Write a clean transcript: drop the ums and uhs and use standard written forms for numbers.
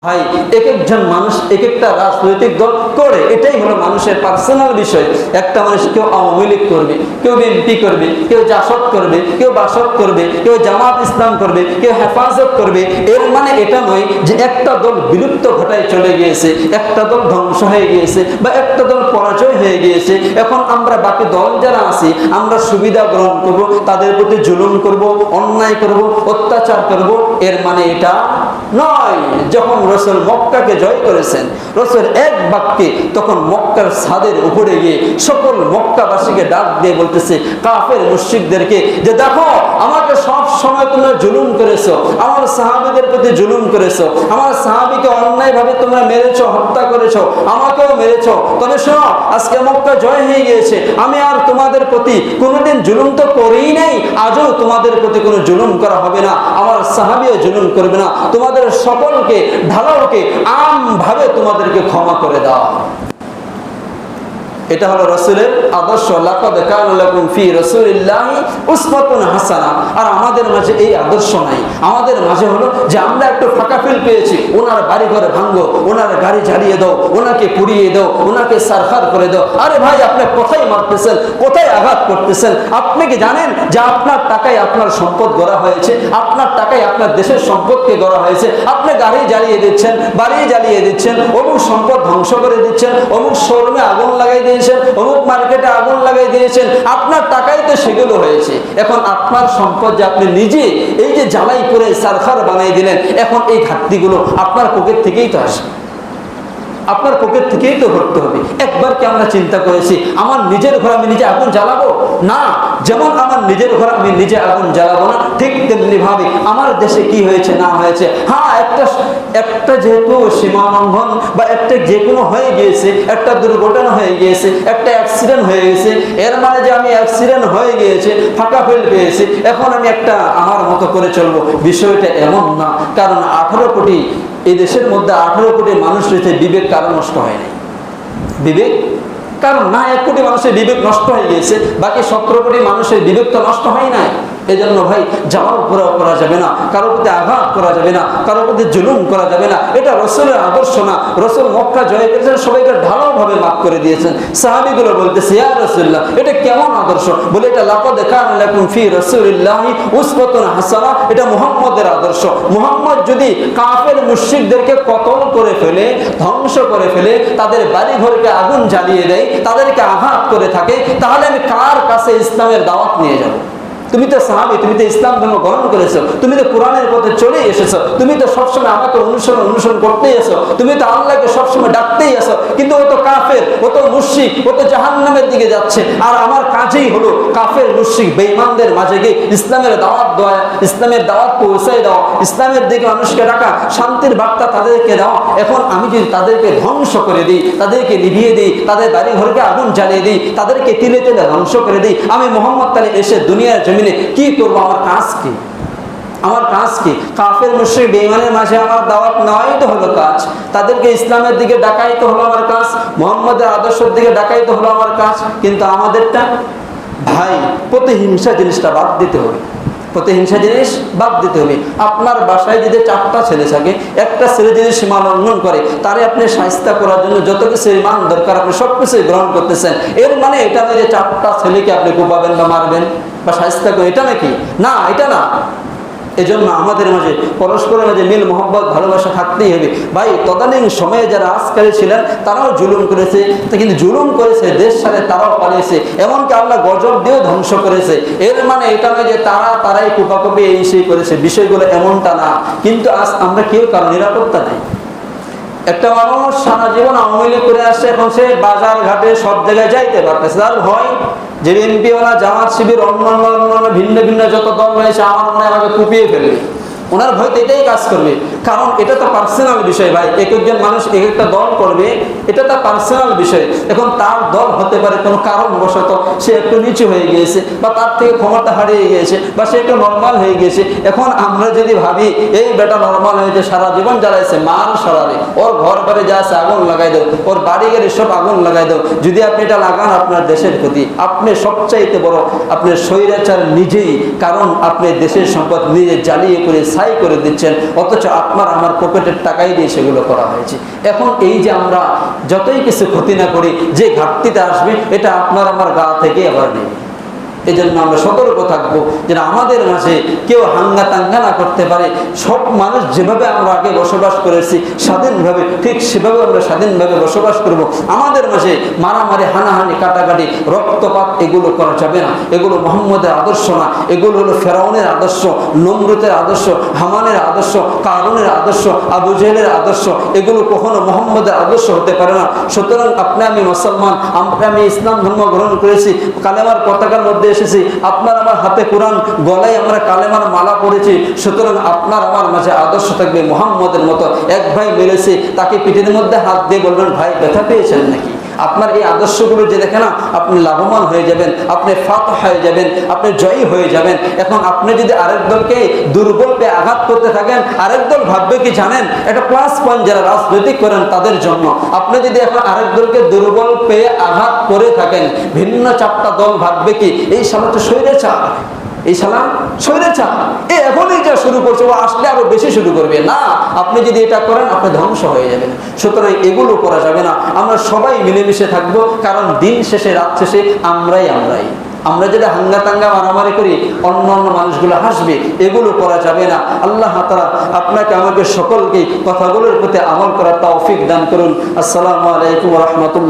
ভাই, এক একজন মানুষ এক একটা রাজনৈতিক দল করে, এটাই হলো মানুষের পার্সোনাল বিষয়। একটা মানুষ কেউ আওয়ামী লীগ করবে, কেউ বিএনপি করবে, কেউ জাসদ করবে, কেউ বাসদ করবে, কেউ জামাত ইসলাম করবে, কেউ হেফাজত করবে। এর মানে এটা নয় যে একটা দল বিলুপ্ত ঘটায় চলে গিয়েছে, একটা দল ধ্বংস হয়ে গিয়েছে, বা একটা দল পরাজয় হয়ে গিয়েছে। এখন আমরা বাকি দল যারা আছি, আমরা সুবিধা গ্রহণ করব, তাদের প্রতি জুলুম করব, অন্যায় করব, অত্যাচার করব। এর মানে এটা নয়। যখন রাসূল মক্কাকে জয় করেছেন, রাসূল এক বাক্যে তখন মক্কার ছাদের উপরে গিয়ে সকল মক্কাবাসীকে ডাক দিয়ে বলতেছে, কাফের মুশরিকদেরকে, যে দেখো আমাকে সব সময় তোমরা জুলুম করেছো, আমার সাহাবীদের প্রতি জুলুম করেছো, আমার সাহাবীকে অন্যায়ভাবে তোমরা মেরেছো, হত্যা করেছো, আমাকেও মেরেছো। তবে শোনো, আজকে মক্কা জয় হয়ে গিয়েছে, আমি আর তোমাদের প্রতি কোনোদিন জুলুম তো করেই নাই, আজও তোমাদের প্রতি কোনো জুলুম করা হবে না, আমার সাহাবীও জুলুম করবে না, তোমাদের সকলকে ঢালাওকে আমভাবে তোমাদেরকে ক্ষমা করে দাও। এটা হলো রাসূলের আদর্শ। লাকাদ কানা লাকুম ফি রাসূলিল্লাহি উসওয়াতুন হাসানা। আর আমাদের মাঝে এই আদর্শ নাই। আমাদের মাঝে হলো যে আমরা একটু ফাঁকা ফিল পেয়েছি, ওনার বাড়ি ঘরে ভাঙো, ওনার গাড়ি জ্বালিয়ে দাও, ওনাকে পুড়িয়ে দাও, ওনাকে সারখার করে দাও। আরে ভাই, আপনি কোথায় মারতেছেন, কোথায় আঘাত করতেছেন? আপনি কি জানেন যে আপনার টাকায় আপনার সম্পদ গড়া হয়েছে, আপনার টাকায় আপনার দেশের সম্পদকে গড়া হয়েছে? আপনি গাড়ি জ্বালিয়ে দিচ্ছেন, বাড়ি জ্বালিয়ে দিচ্ছেন, অমুক সম্পদ ধ্বংস করে দিচ্ছেন, অমুক শোরুমে আগুন লাগাই দিয়েছেন, অমুক মার্কেটে আগুন লাগাই দিয়েছেন। আপনার টাকাই তো সেগুলো হয়েছে। এখন আপনার সম্পদ যে আপনি নিজে এই যে জ্বালাই করে সারখার বানাই দিলেন, এখন এই ঘাটতিগুলো আপনার পকেট থেকেই তো আসে, আপনার পকেট থেকেই তো ভরতে হবে। একবার কি আমরা চিন্তা করেছি আমার নিজের ঘর আমি নিজে আগুন জ্বালাবো? না। যেমন আমার নিজের ঘর আমি নিজে আগুন জ্বালাবো না, ঠিক তেমনি ভাবে আমার দেশে কি হয়েছে না হয়েছে, হ্যাঁ একটা যেহেতু সীমা লঙ্ঘন বা একটা যে কোনো হয়ে গিয়েছে, একটা দুর্ঘটনা হয়ে গিয়েছে, একটা অ্যাক্সিডেন্ট হয়ে গেছে, এর মানে যে আমি অ্যাক্সিডেন্ট হয়ে গিয়েছে, ফাঁকা ফেল পেয়েছি, এখন আমি একটা আমার মতো করে চলবো, বিষয়টা এমন না। কারণ 18 কোটি এই দেশের মধ্যে 18 কোটি মানুষ রয়েছে, বিবেক কারণ নষ্ট হয় নাই। বিবেক কারণ না, 1 কোটি মানুষের বিবেক নষ্ট হয়ে গিয়েছে, বাকি 17 কোটি মানুষের বিবেক তো নষ্ট হয় নাই। এজন্য ভাই, যাওয়ার উপরে করা যাবে না, কারোর প্রতি আঘাত করা যাবে না, কারোর প্রতি জুলুম করা যাবে না। এটা রাসূলের আদর্শ না। রাসূল মক্কা জয় করেছেন, সবাইকে ঢালাওভাবে মাফ করে দিয়েছেন। সাহাবীগুলো বলতেছে, ইয়া রাসূলুল্লাহ, এটা কেমন আদর্শ? বলে এটা লাকাদ কানা লাকুম ফি রাসূলিল্লাহি উসওয়াতুন হাসানা, এটা মুহাম্মদের আদর্শ। মুহাম্মদ যদি কাফের মুশরিকদেরকে কতল করে ফেলে, ধ্বংস করে ফেলে, তাদের বাড়ি ঘরকে আগুন জ্বালিয়ে দেয়, তাদেরকে আঘাত করে থাকে, তাহলে আমি কার কাছে ইসলামের দাওয়াত নিয়ে যাব? তুমি তো সাহাবী, তুমি তো ইসলাম ধর্ম গ্রহণ করেছো, তুমি তো কোরআনের পথে চলে এসেছো, তুমি তো সবসময় আমাকে অনুসরণ করতেই আসো, তুমি তো আল্লাহকে সবসময় ডাকতেই আসো। কিন্তু ও তো কাফের, ও তো মুশরিক, ও তো জাহান্নামের দিকে যাচ্ছে। আর আমার কাজেই হলো কাফের মুশরিক বেঈমানদের মাঝে গিয়ে ইসলামের দাওয়াত দেওয়া, ইসলামের দাওয়াত পৌঁছে দাও, ইসলামের দিকে মানুষকে ডাকা, শান্তির বার্তা তাদেরকে দাও। এখন আমি যদি তাদেরকে ধ্বংস করে দিই, তাদেরকে নিভিয়ে দিই, তাদের বাড়ি ঘরকে আগুন জ্বালিয়ে দিই, তাদেরকে তিলে তিলে ধ্বংস করে দিই, আমি মুহাম্মদ তাহলে এসে দুনিয়ার জমিনে কি করবো? আমার কাজ কি? আমার কাজ কি? কাফের মুশরিক বেঈমানের মাঝে আমার দাওয়াত নেওয়াই তো হলো কাজ, তাদেরকে ইসলামের দিকে ডাকাই তো হলো আমার কাজ, মুহাম্মদের আদর্শের দিকে ডাকাই তো হলো আমার কাজ। কিন্তু আমাদেরটা ভাই, প্রতিহিংসা জিনিসটা বাদ দিতে হবে, প্রতিহিংসা জিনিস বাদ দিতে হবে। আপনার বাসায় যদি 4টা ছেলে থাকে, একটা ছেলে যদি সীমা লঙ্ঘন করে, তারে আপনি শায়েস্তা করার জন্য যত কিছু ইমান দরকার আপনি সবকিছুই গ্রহণ করতেছেন। এর মানে এটা নয় যে 4টা ছেলেকে আপনি কোপাবেন বা মারবেন বা শায়েস্তা করবেন, এটা নাকি? না, এটা না। এজন্য আমাদের মাঝে পরস্পরের মাঝে মিল মোহাম্মত ভালোবাসা থাকতেই হবে। ভাই, তদানীন সময়ে যারা আজকাল ছিলেন তারাও জুলুম করেছে, কিন্তু জুলুম করেছে, দেশ সাথে তারাও পালিয়েছে, এমনকি আল্লাহ গজব দিয়েও ধ্বংস করেছে। এর মানে এটা নয় যে তারাই কোপাকুপি এই সেই করেছে, বিষয়গুলো এমনটা না। কিন্তু আজ আমরা কেউ কারো নিরাপত্তা নেই। একটা মানুষ সারা জীবন আওয়ামী লীগ করে আসছে, এখন সে বাজার ঘাটে সব জায়গায় যাইতে পারতেছে, তার ভয় যে বিএনপিওয়ালা, জামাত শিবির, অন্যান্য ভিন্ন ভিন্ন যত দল রয়েছে, আমার মনে হয় আমাকে কুপিয়ে ফেলবে। ওনার ভয় তো এটাই কাজ করবে, কারণ এটা তো পার্সোনাল বিষয়। ভাই, এক একজন মানুষ এক একটা দল করবে, এটা তার পার্সোনাল বিষয়। এখন তার দল হতে পারে কোনো কারণবশত সে একটু নিচু হয়ে গিয়েছে, বা তার থেকে ক্ষমতা হারিয়ে গিয়েছে, বা সে একটু নর্মাল হয়ে গিয়েছে। এখন আমরা যদি ভাবি এই বেটা নর্মাল হয়েছে, সারা জীবন জ্বালাইছে, মার সারারে, ওর ঘর বাড়ি যা আছে আগুন লাগাই দাও, ওর বাড়ি গাড়ি সব আগুন লাগাই দাও, যদি আপনি এটা লাগান আপনার দেশের প্রতি, আপনি সবচাইতে বড় আপনার স্বৈরাচার নিজেই। কারণ আপনি দেশের সম্পদ নিজে জ্বালিয়ে করে ছাই করে দিচ্ছেন, অথচ আপনি আপনার আমার পকেটের টাকাই দিয়ে সেগুলো করা হয়েছে। এখন এই যে আমরা যতই কিছু ক্ষতি না করি, যে ঘাটতিটা আসবে এটা আপনার আমার গা থেকে আবার নেবে। এই জন্য আমরা সতর্ক থাকবো যেন আমাদের মাঝে কেউ হাঙ্গা তাঙ্গা না করতে পারে। সব মানুষ যেভাবে আমরা আগে বসবাস করেছি স্বাধীনভাবে, ঠিক সেভাবে আমরা স্বাধীনভাবে বসবাস করব। আমাদের মাঝে মারামারি, হানাহানি, কাটাকাটি, রক্তপাত এগুলো করা যাবে না। এগুলো মুহাম্মদের আদর্শ না, এগুলো হলো ফেরাউনের আদর্শ, নমরুদের আদর্শ, হামানের আদর্শ, কারুনের আদর্শ, আবু জেহেলের আদর্শ। এগুলো কখনো মুহাম্মদের আদর্শ হতে পারে না। সুতরাং আপনি আমি মুসলমান, আমি ইসলাম ধর্ম গ্রহণ করেছি, কালেমার পতাকার মধ্যে এসেছি, আপনার আমার হাতে কোরআন, গলায় আমরা কালেমার মালা পড়েছি। সুতরাং আপনার আমার মাঝে আদর্শ থাকবে মুহাম্মদের মতো। এক ভাই মিলেছে, তাকে পিঠের মধ্যে হাত দিয়ে বলবেন, ভাই ব্যথা পেয়েছেন নাকি? আপনার এই আদর্শগুলো যে দেখে না, আপনি লাভবান হয়ে যাবেন, আপনি ফাতহ হয়ে যাবেন, আপনি জয়ী হয়ে যাবেন। এখন আপনি যদি আরেক দলকে দুর্বল পেয়ে আঘাত করতে থাকেন, আরেক দল ভাববে কি জানেন, এটা প্লাস পয়েন্ট যারা রাজনৈতিক করেন তাদের জন্য। আপনি যদি এখন আরেক দলকে দুর্বল পেয়ে আঘাত করে থাকেন, ভিন্ন চারটা দল ভাববে কি, এই শালা তো স্বৈরাচার, এই শালা স্বৈরাচার, এখনই যা শুরু করছে, ও আসলে আরো বেশি শুরু করবে। না, আপনি যদি এটা করেন আপনি ধ্বংস হয়ে যাবেন। সুতরাং এগুলো করা যাবে না। আমরা সবাই মিলেমিশে থাকবো, কারণ দিন শেষে, রাত শেষে আমরাই। আমরা যেটা হাঙ্গা তাঙ্গা মারামারি করি, অন্য মানুষগুলো হাসবে, এগুলো করা যাবে না। আল্লাহ তাআলা আপনাকে আমাকে সকলকে কথাগুলোর প্রতি আমল করার তৌফিক দান করুন। আসসালামু আলাইকুম ওয়া রাহমাতুল্লাহ।